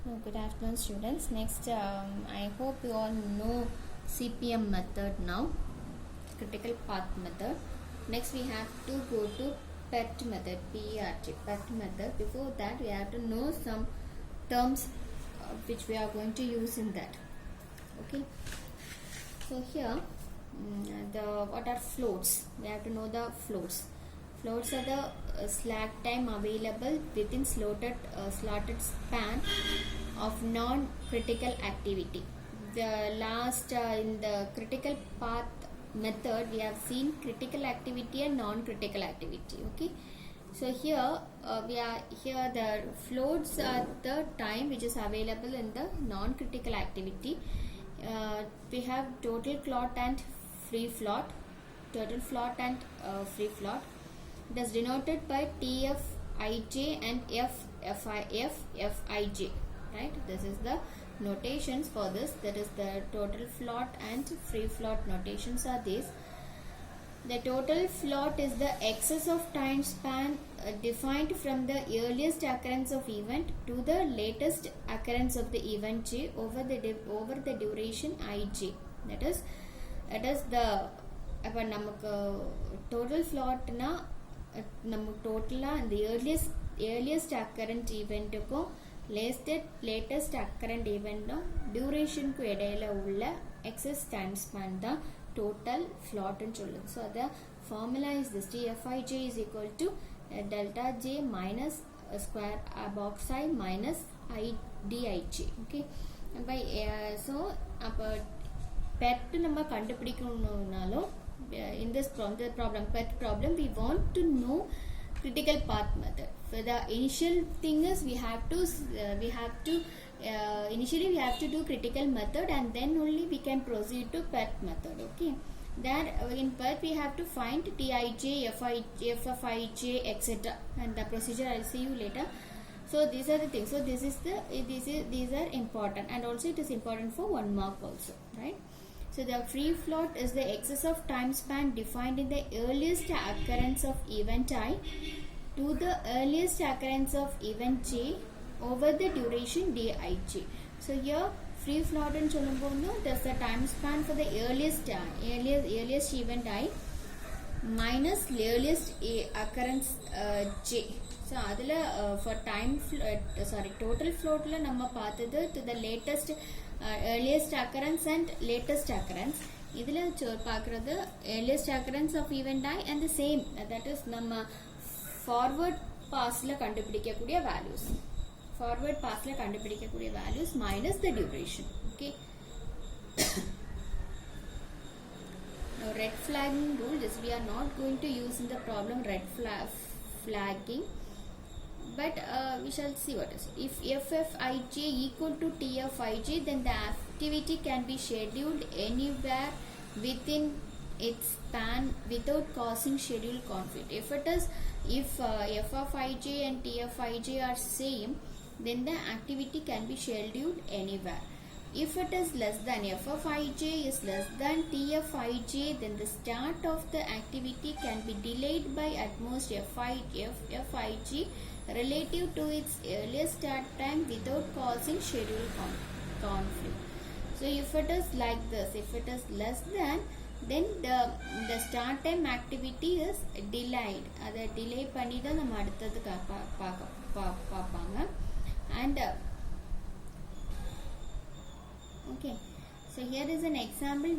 Good afternoon, students. Next, I hope you all know CPM method now, critical path method. Next, we have to go to PERT method, PERT method. Before that, we have to know some terms which we are going to use in that. Okay. So here, what are floats? We have to know the floats. Floats are the slack time available within slotted span of non-critical activity. The last in the critical path method, we have seen critical activity and non-critical activity. Okay. So here the floats are the time which is available in the non-critical activity. We have total float and free float. Total float and free float. It is denoted by TFIJ and FFIJ. Right? This is the notations for this. That is the total float and free float notations are these. The total float is the excess of time span defined from the earliest occurrence of event to the latest occurrence of the event j over the duration ij. That is the அப்போ நமக்கு total ஃப்ளாட்னா நம்ம டோட்டலாக இந்த earliest அக்கரண்ட் ஈவெண்ட்டுக்கும் latest அக்கரண்ட் ஈவெண்ட்டும் டியூரேஷனுக்கும் இடையில உள்ள excess time span தான் total float and சொல்லுது. So the formula is this: TFIJ is equal to delta J minus square box I minus IDIJ. Okay. By so அப்போ PET நம்ம கண்டுபிடிக்கணும்னாலும் in this problem PET problem we want to know critical path method. For the initial thing is we have to initially we have to do critical method and then only we can proceed to PET method. Okay. There in PET we have to find TIJ, FFIJ, etc. and the procedure I will see you later. So these are the things. So these are important, and also it is important for 1 mark also, right? So the free float is the excess of time span defined in the earliest occurrence of event I to the earliest occurrence of event j over the duration dij. So here free float and cholumbono, that's the time span for the earliest event I minus earliest occurrence j. So adula for time total float la namma paathathu to the latest earliest occurrence and latest occurrence. இதுல பார்க்கிறது earliest occurrence of event I and the same, that is நம்ம forward passல கண்டுபிடிக்கக்கூடிய values. Forward passல கண்டுபிடிக்கக்கூடிய values minus the duration. Okay. Now red flagging rule, this we are not going to use in the problem, red flagging, but we shall see what is. If FFIJ equal to TFIJ, then the activity can be scheduled anywhere within its span without causing schedule conflict. If FFIJ and TFIJ are same, then the activity can be scheduled anywhere. If it is less than, FFIJ is less than TFIJ, then the start of the activity can be delayed by at most FFIJ relative to its earliest start time without causing schedule conflict. So if it is like this, if it is less than, then the start time activity is delayed. That delay பண்ணி தான் நம்ம அடுத்தது பார்ப்பாங்க. And okay, so here is an example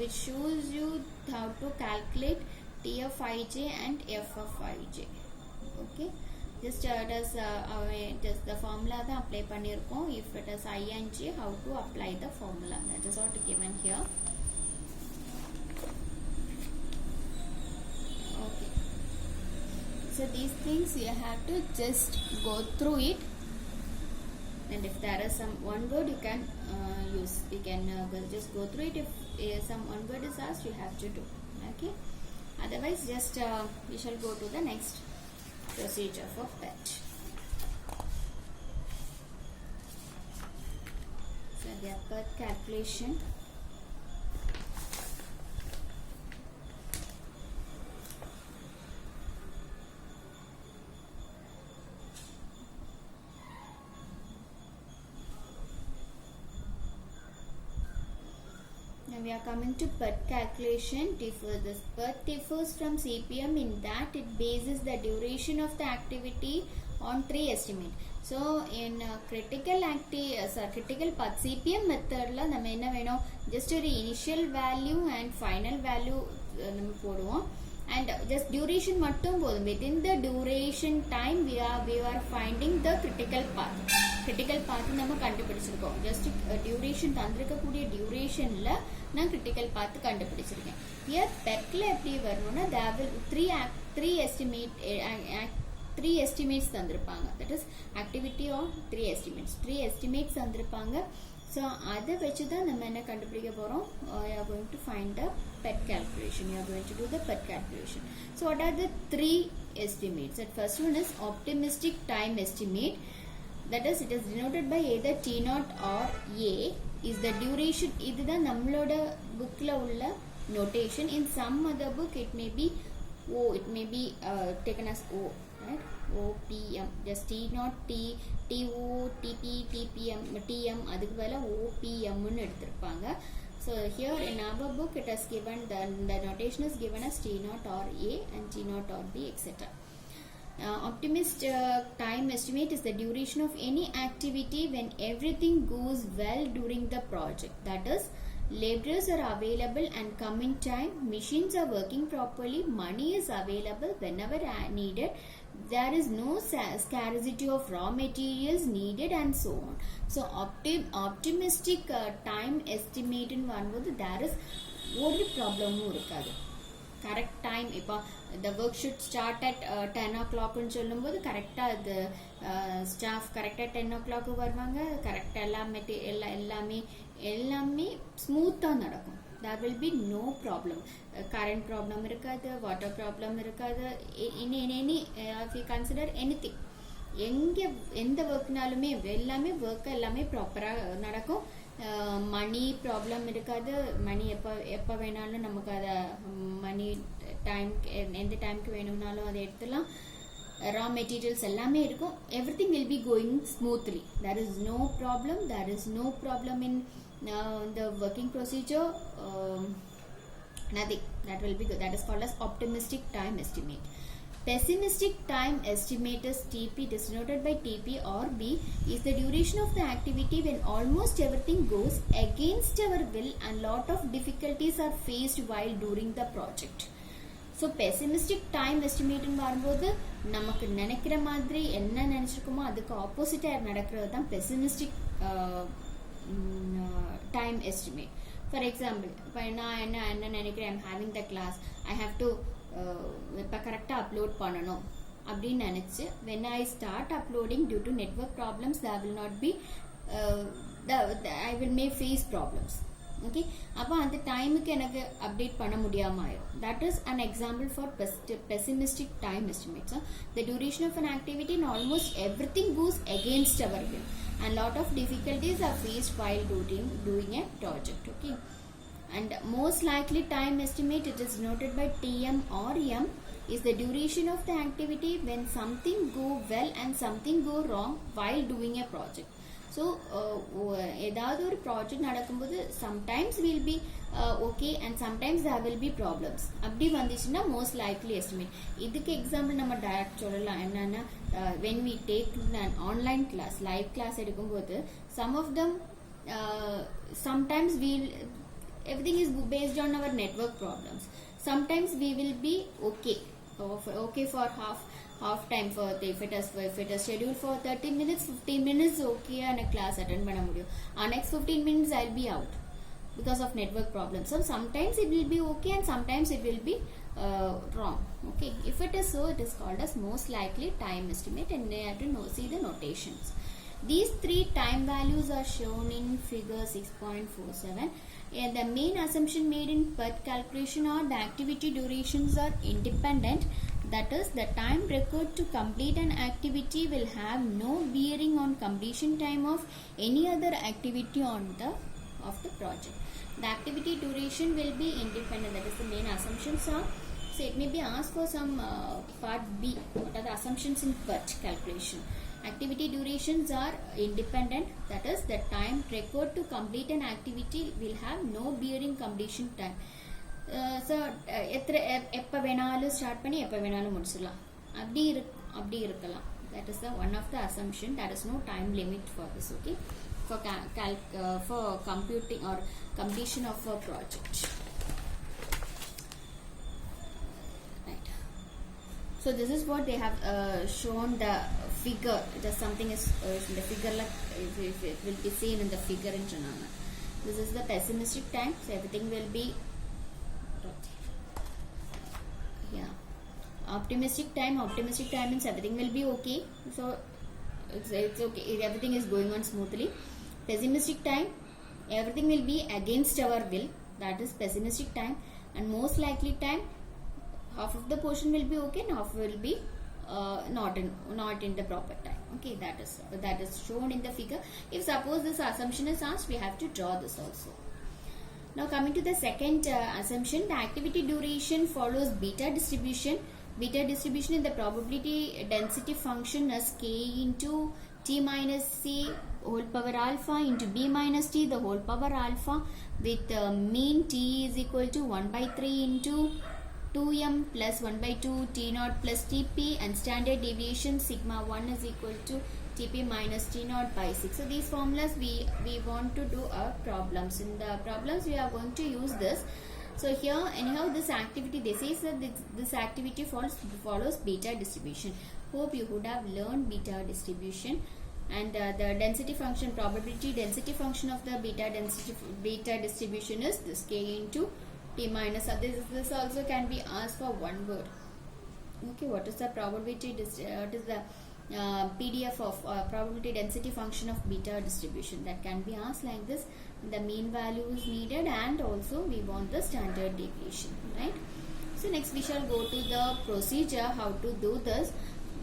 which shows you how to calculate TFIJ and FFIJ. Okay, just the formula தான் apply பண்ணிருக்கோம். If it is I and J, how to apply the formula, that is what given here. Okay, so these things you have to just go through it, and if there is some one word you can use, you can just go through it. If some one word is asked, you have to do. Okay, otherwise just we shall go to the next procedure for PET. So the PET calculation. when we are coming to PERT calculation, this PERT differs from CPM in that it bases the duration of the activity on 3 estimate. So in critical path CPM method la நம்ம என்ன வேணும், just ஒரு initial value and final value நம்ம போடுவோம், and just duration மட்டும் போதும். within the duration time we are finding the critical path நம்ம கண்டுபிடிச்சிருக்கோம். just duration தந்திருக்க கூடிய durationல நான் critical path கண்டுபிடிச்சிருக்கேன். here PERT ல எப்படி வரணும்னா there will three estimates தந்திருப்பாங்க. that is activity on 3 estimates தந்திருப்பாங்க. so அதை வச்சு தான் நம்ம என்ன கண்டுபிடிக்க போறோம், we are going to find the PERT calculation. We are going to do the PERT calculation. So what are the 3 estimates? That first one is optimistic time estimate. That is, it is denoted by either T0 or A is the duration. இதுதான் நம்மளோட bookல உள்ள notation. In some other book it may be O, it may be taken as O, right? OPM, just T0, TO, TP, TPM, TM, அதுக்கு பதிலா OPM ன்னு எடுத்திருப்பாங்க. So here in our book it is given, the notation is given as T0 or A and T0 or B, etc. Optimistic time estimate is the duration of any activity when everything goes well during the project. That is, laborers are available and come in time, machines are working properly, money is available whenever needed, there is no scarcity of raw materials needed, and so on. So optimistic time estimate in வரும்போது there is ஒரு ப்ராப்ளமும் இருக்காது. Correct time, இப்போ the work should start at 10 o'clock ன்னு சொல்லும்போது கரெக்டாக அது staff கரெக்டாக 10 o'clock வருவாங்க, கரெக்டாக எல்லாமே ஸ்மூத்தாக நடக்கும். there will be no problem. current problem இருக்காது, water problem இருக்காது. in any if you consider anything, எந்த ஒர்க்னாலுமே எல்லாமே ப்ராப்பராக நடக்கும். மணி ப்ராப்ளம் இருக்காது. மணி எப்போ வேணாலும் நமக்கு அதை மணி டைம் எந்த டைமுக்கு வேணும்னாலும் அதை எடுத்துலாம். raw materials எல்லாமே இருக்கும். everything will be going smoothly. there is no problem in the working procedure. Nothing. That will be good. That is called as optimistic time estimate. Pessimistic time estimate is TP, denoted by TP or B, is the duration of the activity when almost everything goes against our will and lot of difficulties are faced while doing the project. So pessimistic time estimate வரும்போது நமக்கு நினைக்கிற மாதிரி என்ன நினைச்சிருக்கோமோ அதுக்கு ஆப்போசிட்டா நடக்கிறது தான் pessimistic time estimate. For example, இப்போ நான் என்ன நினைக்கிறேன், I'm having the class, I have to இப்போ கரெக்டாக அப்லோட் பண்ணணும் அப்படின்னு நினச்சி when I start uploading, due to network problems there will not be I will may face problems. Okay, அப்போ அந்த டைமுக்கு எனக்கு அப்டேட் பண்ண முடியாமல் ஆயிடும். that is an example for pessimistic time estimate. So the duration of an activity and almost everything goes against our will and lot of difficulties are faced while doing a project. Okay, and most likely time estimate, it is noted by TM or M, is the duration of the activity when something go well and something go wrong while doing a project. So ஏதாவது ஒரு project நடக்கும்போது sometimes will be okay and sometimes there will be problems. அப்படி வந்துச்சுன்னா most likely estimate. இதுக்கு example நம்ம direct சொல்லலாம். என்னன்னா when we take an online class, live class எடுக்கும்போது some of them sometimes everything is based on our network problems. Sometimes we will be okay for half time for if it is scheduled for 30 minutes, 15 minutes okay and a class attend பண்ண முடியும். next 15 minutes I'll be out because of network problems. So sometimes it will be okay and sometimes it will be wrong. Okay, if it is so, it is called as most likely time estimate, and they have to see the notations. These 3 time values are shown in figure 6.47. The main assumption made in PERT calculation are the activity durations are independent. That is, the time required to complete an activity will have no bearing on completion time of any other activity of the project. The activity duration will be independent. That is the main assumptions are. So it may be asked for some part B. What are the assumptions in PERT calculation? Activity durations are independent, that is the time required to complete an activity will have no bearing completion time. So எப்போ வேணாலும் start பண்ணி எப்போ வேணாலும் முடிச்சிடலாம், அப்படி இருக்கலாம். That is the one of the assumption. There is no time limit for this, okay, for computing or completion of a project. Right. So this is what they have shown the figure. Just something is in the figure, like it will be seen in the figure in Janana. This is the pessimistic time, so everything will be optimistic time means everything will be okay, so it's okay, everything is going on smoothly. Pessimistic time, everything will be against our will, that is pessimistic time. And most likely time, half of the portion will be okay and half will be not in the proper time, okay. That is shown in the figure. If suppose this assumption is asked, we have to draw this also. Now coming to the second assumption, the activity duration follows beta distribution. Beta distribution in the probability density function is k into t minus c whole power alpha into b minus t the whole power alpha, with mean t is equal to 1 by 3 into 2m plus 1 by 2 t naught plus tp, and standard deviation sigma 1 is equal to tp minus t naught by 6. So these formulas we want to do our problems. In the problems we are going to use this. So here anyhow this activity, they say that this activity follows beta distribution. Hope you would have learned beta distribution. And the density function, probability density function of the beta distribution is this k into t minus. This also can be asked for one word. Okay, what is the probability? What is the PDF of probability density function of beta distribution? That can be asked like this. The mean value is needed, and also we want the standard deviation, right? So next we shall go to the procedure how to do this.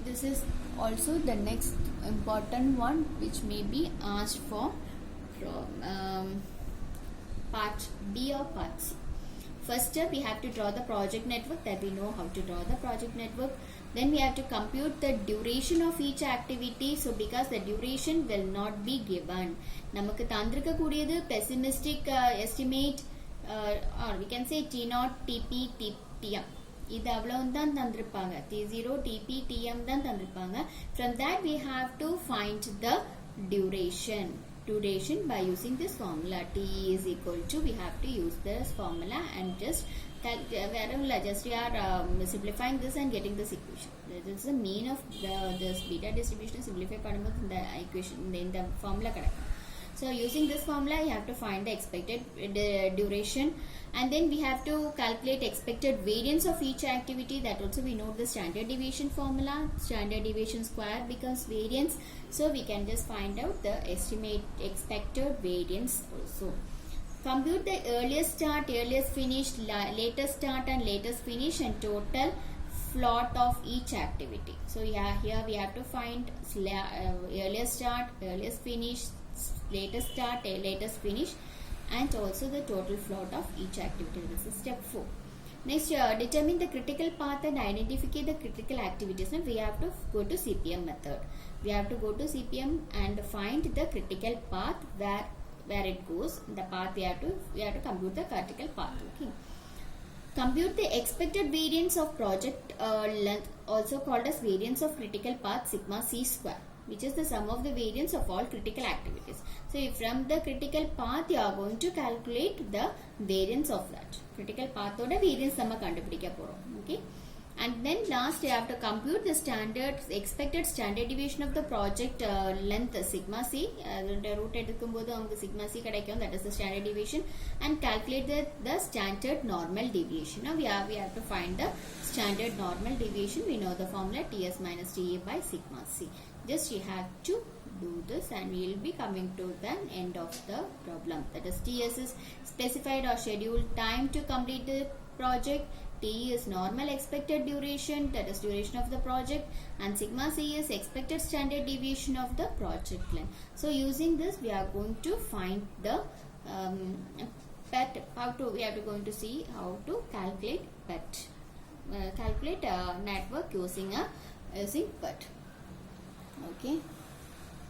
This is also the next important one which may be asked for from part B or part C. First step, we have to draw the project network, that we know how to draw the project network. Then we have to compute the duration of each activity. So because the duration will not be given, நமக்கு தந்திருக்க கூடியது pessimistic estimate or we can say T0, TP, TM. இது அவ்வளவு தான் தந்திருப்பாங்க. T0, TP, TM தான் தந்திருப்பாங்க. From that we have to find the duration by using this formula. T is equal to, we have to use this formula and just we are simplifying this and getting this equation. This is the mean of this beta distribution. Simplify பண்ணும்போது இந்த equation இந்த formula கிடைக்கும். So using this formula you have to find the expected duration, and then we have to calculate expected variance of each activity. That also we know the standard deviation formula. Standard deviation square becomes variance, so we can just find out the expected variance also. Compute the earliest start, earliest finish, latest start and latest finish, and total plot of each activity. So here we have to find earliest start, earliest finish, latest start, latest finish, and also the total plot of each activity. This is step 4. Next, determine the critical path and identify the critical activities. Now we have to go to CPM method. We have to go to CPM and find the critical path where it goes. The path we have to compute the critical path. Okay. Compute the expected variance of project length, also called as variance of critical path, sigma c square, which is the sum of the variance of all critical activities. So from the critical path you are going to calculate the variance of that. Critical path oda variance நம்ம கண்டுபிடிக்க போறோம். Okay. And then last you have to compute the expected standard deviation of the project length, sigma c. root எடுக்கும்போது நமக்கு sigma c கிடைக்கும், that is the standard deviation, and calculate the standard normal deviation. Now we have to find the standard normal deviation. We know the formula Ts minus Ta by sigma c. Just you have to do this and we will be coming to the end of the problem. That is Ts is specified or scheduled time to complete the project. T is normal expected duration, that is duration of the project, and sigma c is expected standard deviation of the project length. So using this we are going to find the PET. We are going to see how to calculate PET. Calculate network using PET. Okay.